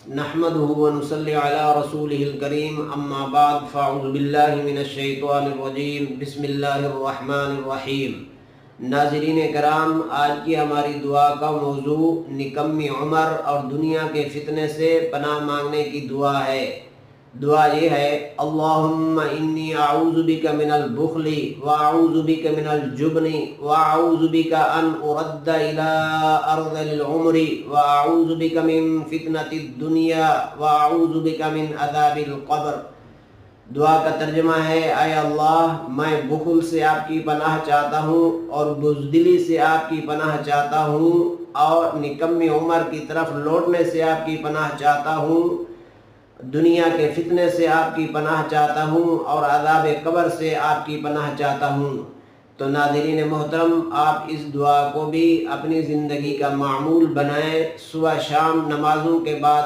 نحمده ونصلي على رسوله الكريم اما بعد فاعوذ باللہ من الشیطان الرجیم بسم اللہ الرحمن الرحیم۔ ناظرین کرام، آج کی ہماری دعا کا موضوع نکمی عمر اور دنیا کے فتنے سے پناہ مانگنے کی دعا ہے۔ دعا یہ ہے: اللہم انی اعوذ بک من البخل واعوذ بک من الجبن واعوذ بک ان ارد الى ارذل العمر واعوذ بک من فتنة الدنیا واعوذ بک من عذاب القبر۔ دعا کا ترجمہ ہے: اے اللہ، میں بخل سے آپ کی پناہ چاہتا ہوں اور بزدلی سے آپ کی پناہ چاہتا ہوں اور نکمی عمر کی طرف لوٹنے سے آپ کی پناہ چاہتا ہوں، دنیا کے فتنے سے آپ کی پناہ چاہتا ہوں اور عذاب قبر سے آپ کی پناہ چاہتا ہوں۔ تو ناظرین محترم، آپ اس دعا کو بھی اپنی زندگی کا معمول بنائیں۔ صبح شام نمازوں کے بعد